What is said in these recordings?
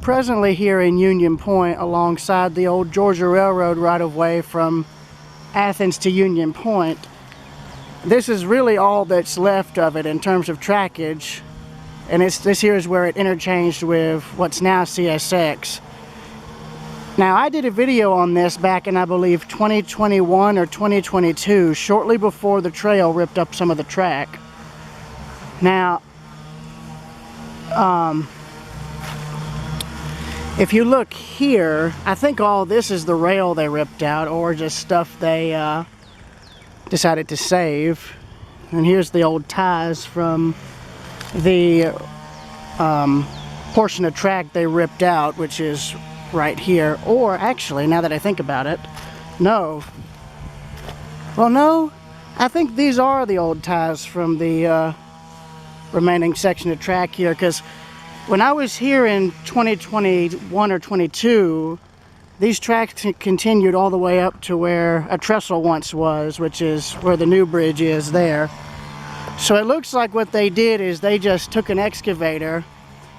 presently here in Union Point alongside the old Georgia Railroad right-of-way from Athens to Union Point. This is really all that's left of it in terms of trackage, and this here is where it interchanged with what's now CSX. Now, I did a video on this back in, I believe, 2021 or 2022, shortly before the trail ripped up some of the track. Now, if you look here, I think all this is the rail they ripped out, or just stuff they decided to save. And here's the old ties from the portion of track they ripped out, which is right here. Or actually, now that I think about it, no. Well, no, I think these are the old ties from the remaining section of track here, because when I was here in 2021 or 22, these tracks continued all the way up to where a trestle once was, which is where the new bridge is there. So it looks like what they did is they just took an excavator,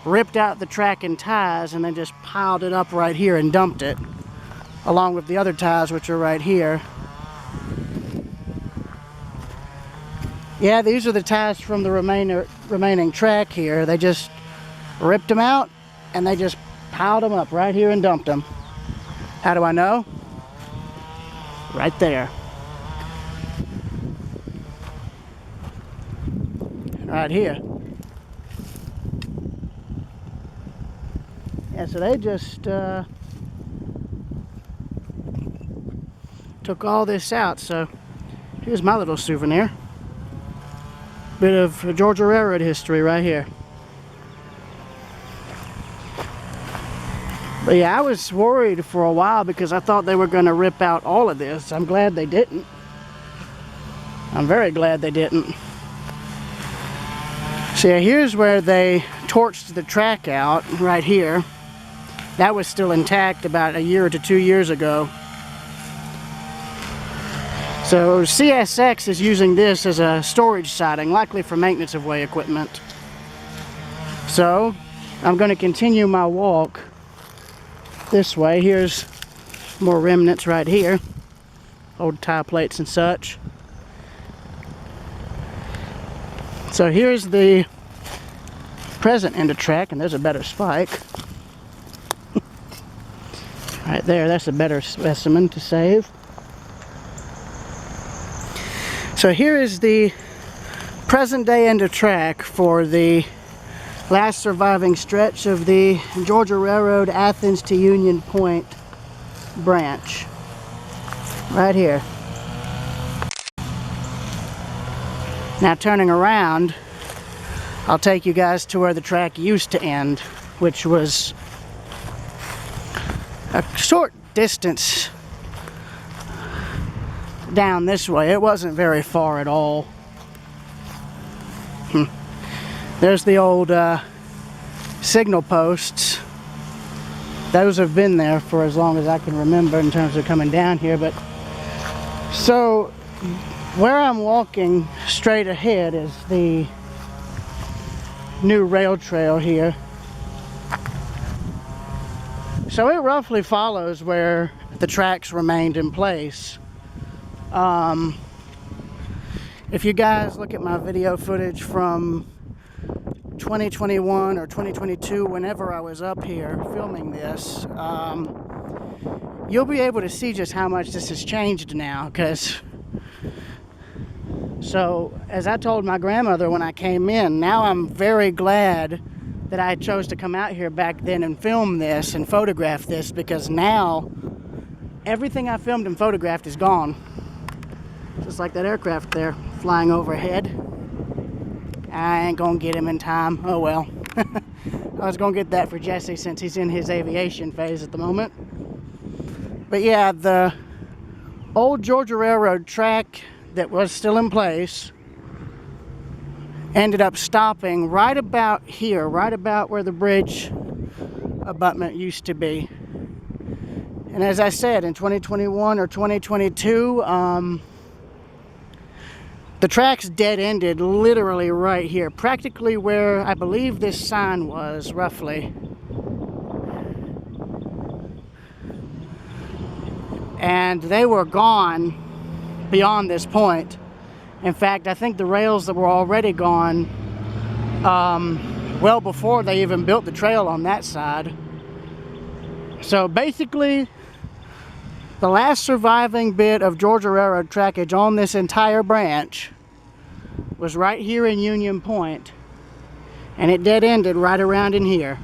ripped out the track and ties, and then just piled it up right here and dumped it, along with the other ties, which are right here. Yeah, these are the ties from the remaining track here. They just ripped them out and they just piled them up right here and dumped them. How do I know? Right there. Right here. Yeah, so they just took all this out. So here's my little souvenir. Bit of Georgia Railroad history right here. But yeah, I was worried for a while because I thought they were going to rip out all of this. I'm glad they didn't. I'm very glad they didn't. So yeah, here's where they torched the track out, right here. That was still intact about a year to 2 years ago. So CSX is using this as a storage siding, likely for maintenance of way equipment. So I'm going to continue my walk this way. Here's more remnants right here, old tie plates and such. So here's the present end of track, and there's a better spike. Right there, that's a better specimen to save. So here is the present day end of track for the last surviving stretch of the Georgia Railroad Athens to Union Point branch. Right here. Now turning around, I'll take you guys to where the track used to end, which was a short distance down this way. It wasn't very far at all. There's the old signal posts. Those have been there for as long as I can remember in terms of coming down here. But so where I'm walking straight ahead is the new rail trail here. So it roughly follows where the tracks remained in place. If you guys look at my video footage from 2021 or 2022, whenever I was up here filming this, you'll be able to see just how much this has changed now. So as I told my grandmother when I came in, now I'm very glad that I chose to come out here back then and film this and photograph this, because now everything I filmed and photographed is gone. Just like that aircraft there flying overhead. I ain't gonna get him in time. Oh well. I was gonna get that for Jesse since he's in his aviation phase at the moment. But yeah, the old Georgia Railroad track that was still in place ended up stopping right about here, right about where the bridge abutment used to be. And as I said, in 2021 or 2022, the tracks dead-ended literally right here, practically where I believe this sign was, roughly. and they were gone beyond this point. In fact, I think the rails that were already gone well before they even built the trail on that side. So basically, the last surviving bit of Georgia Railroad trackage on this entire branch was right here in Union Point, and it dead-ended right around in here.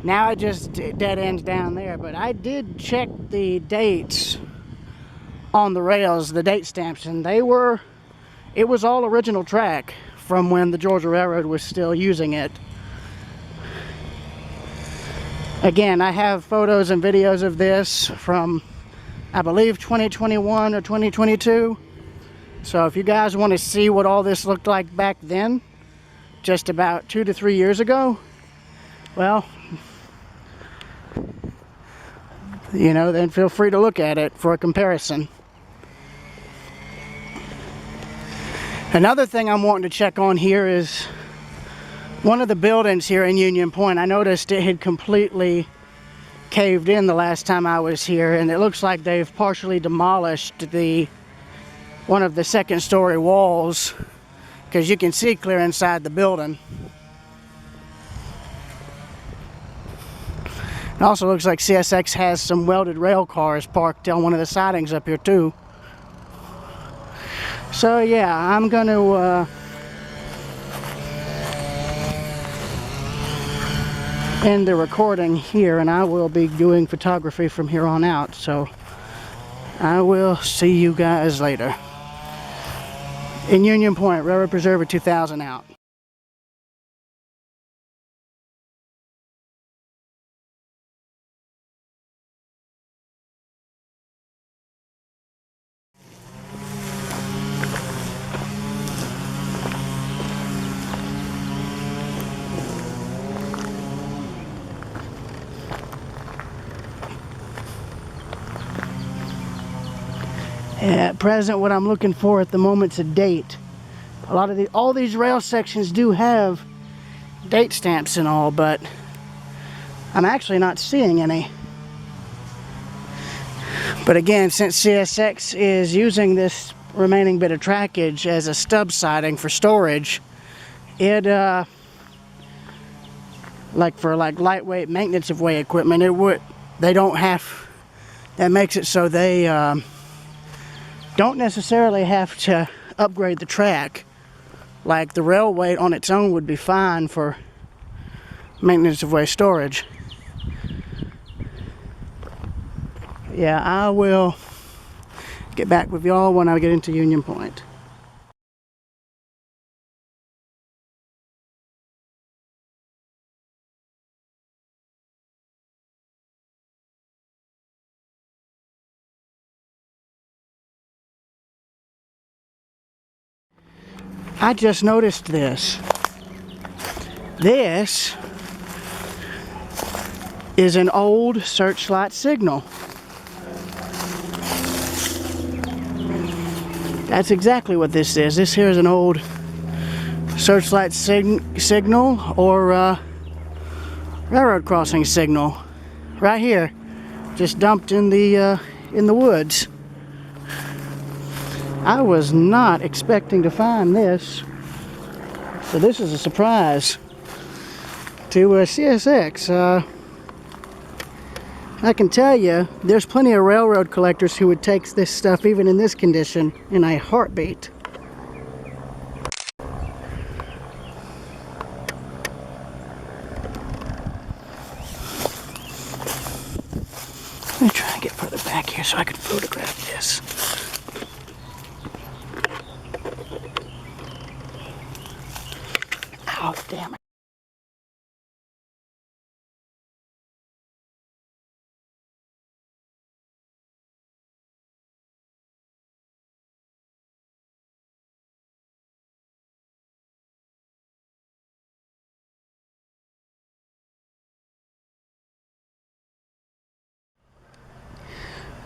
Now it just dead ends down there, but I did check the dates on the rails, the date stamps, and it was all original track from when the Georgia Railroad was still using it. Again, I have photos and videos of this from, I believe, 2021 or 2022. So if you guys want to see what all this looked like back then, just about 2 to 3 years ago, well, you know, then feel free to look at it for a comparison. Another thing I'm wanting to check on here is one of the buildings here in Union Point. I noticed it had completely caved in the last time I was here, and it looks like they've partially demolished one of the second-story walls, because you can see clear inside the building. It also looks like CSX has some welded rail cars parked on one of the sidings up here too. So yeah, I'm going to end the recording here, and I will be doing photography from here on out. So I will see you guys later. In Union Point, Railroad Preserver 2000 out. At present, what I'm looking for at the moment's a date. All these rail sections do have date stamps and all, but I'm actually not seeing any. But again, since CSX is using this remaining bit of trackage as a stub siding for storage, it like for lightweight maintenance of way equipment, that makes it so they don't necessarily have to upgrade the track. Like the rail weight on its own would be fine for maintenance of way storage. Yeah, I will get back with y'all when I get into Union Point. I just noticed this. This is an old searchlight signal. That's exactly what this is. This here is an old searchlight signal or railroad crossing signal. Right here, just dumped in the woods. I was not expecting to find this, so this is a surprise to CSX. I can tell you, there's plenty of railroad collectors who would take this stuff, even in this condition, in a heartbeat. Let me try and get further back here so I can photograph this. Oh, damn it.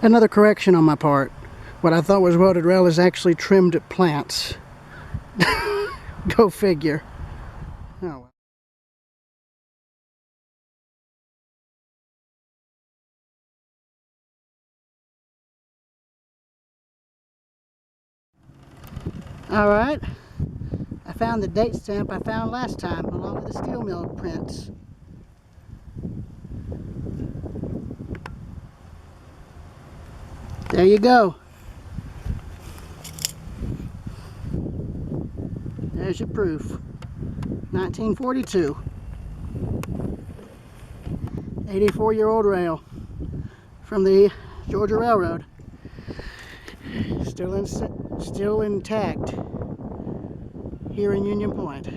Another correction on my part. What I thought was welded rail is actually trimmed plants. Go figure. Oh well. All right, I found the date stamp I found last time, along with the steel mill prints. There you go. There's your proof. 1942. 84-year-old rail from the Georgia Railroad. Still intact here in Union Point.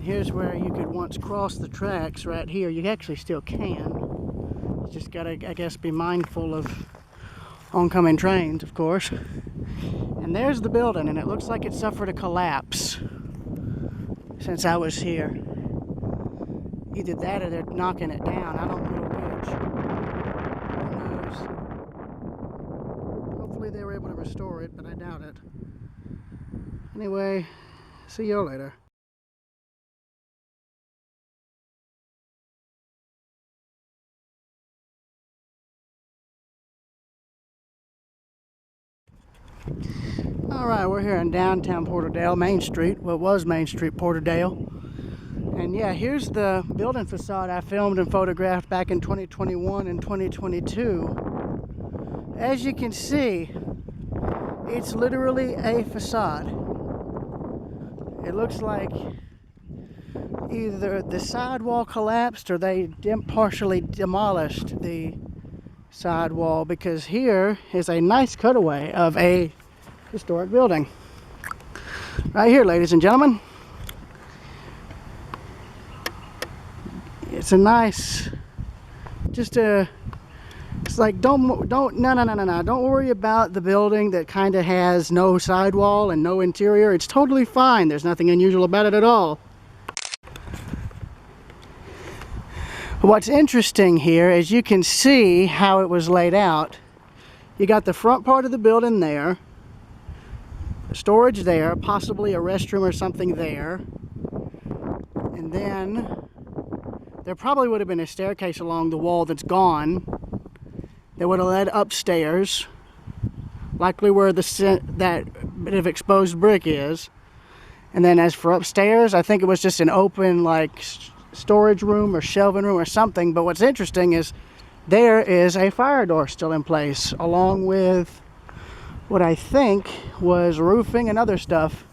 Here's where you could once cross the tracks right here. You actually still can. You just gotta, I guess, be mindful of oncoming trains, of course. And there's the building, and it looks like it suffered a collapse since I was here. Either that or they're knocking it down. I don't know which. Who knows? Hopefully they were able to restore it, but I doubt it. Anyway, see you later. Alright, we're here in downtown Porterdale, Main Street, what was Main Street, Porterdale. And yeah, here's the building facade I filmed and photographed back in 2021 and 2022. As you can see, it's literally a facade. It looks like either the sidewall collapsed or they partially demolished the sidewall, because here is a nice cutaway of a historic building. Right here, ladies and gentlemen. It's a nice, it's like, no, don't worry about the building that kind of has no sidewall and no interior. It's totally fine. There's nothing unusual about it at all. What's interesting here is you can see how it was laid out. You got the front part of the building there, storage there, possibly a restroom or something there, and then there probably would have been a staircase along the wall that's gone that would have led upstairs, likely where that bit of exposed brick is. And then as for upstairs, I think it was just an open, like, storage room or shelving room or something. But what's interesting is there is a fire door still in place, along with what I think was roofing and other stuff.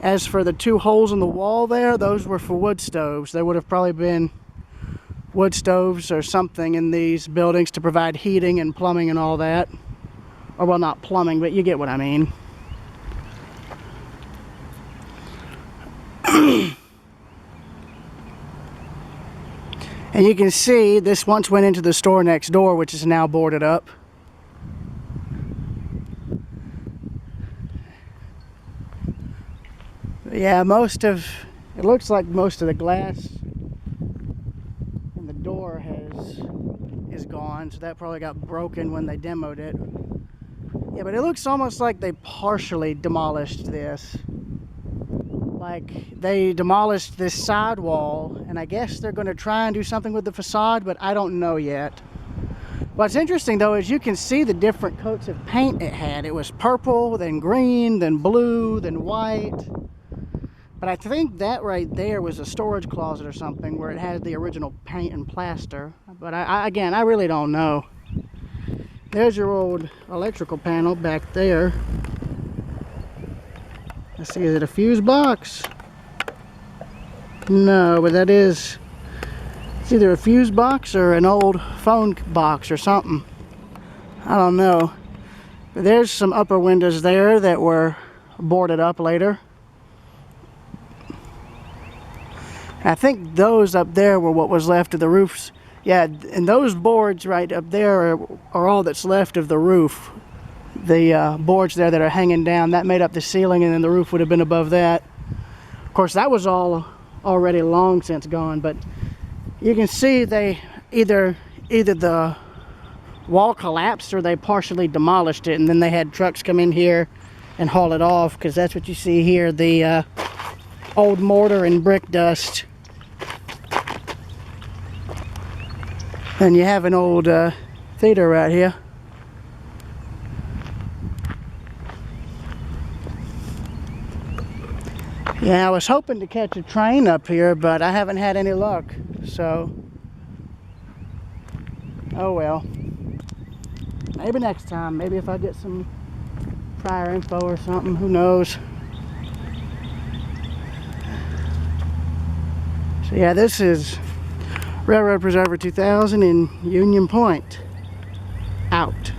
As for the two holes in the wall there, those were for wood stoves. There would have probably been wood stoves or something in these buildings to provide heating and plumbing and all that. Or, well, not plumbing, but you get what I mean. And you can see this once went into the store next door, which is now boarded up. Yeah, it looks like most of the glass in the door is gone, so that probably got broken when they demoed it. Yeah, but it looks almost like they partially demolished this. Like, they demolished this sidewall, and I guess they're going to try and do something with the facade, but I don't know yet. What's interesting, though, is you can see the different coats of paint it had. It was purple, then green, then blue, then white. But I think that right there was a storage closet or something where it had the original paint and plaster. But again, I really don't know. There's your old electrical panel back there. Let's see, is it a fuse box? No, but it's either a fuse box or an old phone box or something. I don't know. But there's some upper windows there that were boarded up later. I think those up there were what was left of the roofs. Yeah, and those boards right up there are all that's left of the roof. The boards there that are hanging down, that made up the ceiling, and then the roof would have been above that. Of course, that was all already long since gone, but you can see they either the wall collapsed or they partially demolished it, and then they had trucks come in here and haul it off, because that's what you see here, the old mortar and brick dust. And you have an old theater right here. Yeah, I was hoping to catch a train up here, but I haven't had any luck, so oh well. Maybe next time, maybe if I get some prior info or something, who knows. So yeah, this is Railroad Preserver 2000 in Union Point. Out.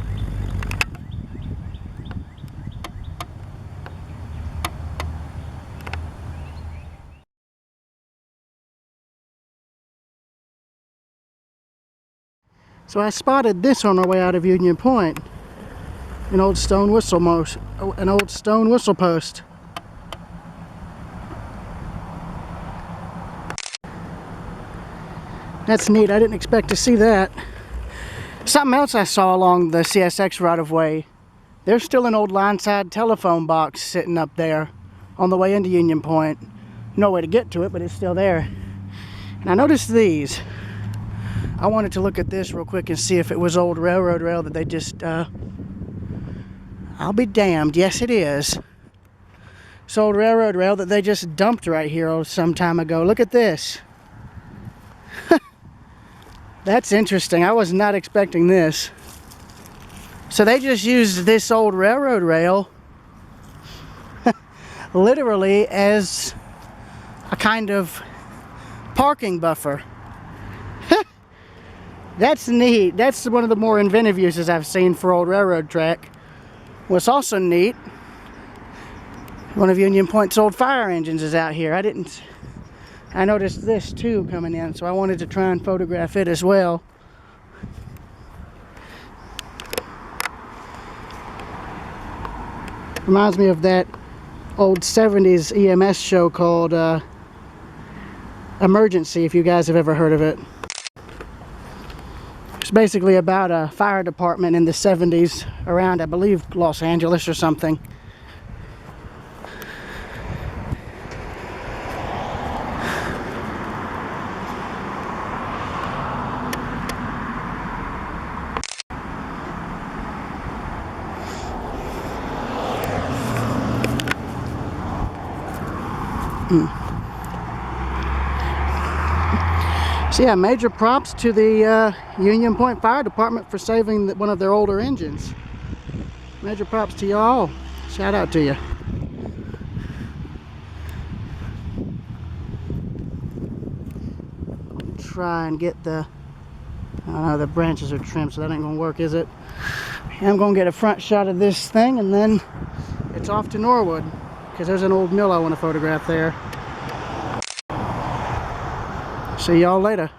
So I spotted this on our way out of Union Point. An old stone whistle post. That's neat. I didn't expect to see that. Something else I saw along the CSX right-of-way. There's still an old line-side telephone box sitting up there on the way into Union Point. No way to get to it, but it's still there. And I noticed these. I wanted to look at this real quick and see if it was old railroad rail that they just, I'll be damned. Yes, it is. It's old railroad rail that they just dumped right here some time ago. Look at this. That's interesting. I was not expecting this. So they just used this old railroad rail literally as a kind of parking buffer. That's neat. That's one of the more inventive uses I've seen for old railroad track. What's also neat, one of Union Point's old fire engines is out here. I noticed this too coming in, so I wanted to try and photograph it as well. Reminds me of that old 70s EMS show called Emergency, if you guys have ever heard of it. It's basically about a fire department in the 70s around, I believe, Los Angeles or something. So yeah, major props to the Union Point Fire Department for saving one of their older engines. Major props to y'all. Shout out to you. Try and get the, I don't know, the branches are trimmed, so that ain't gonna work, is it? I'm gonna get a front shot of this thing, and then it's off to Norwood, because there's an old mill I want to photograph there. See y'all later.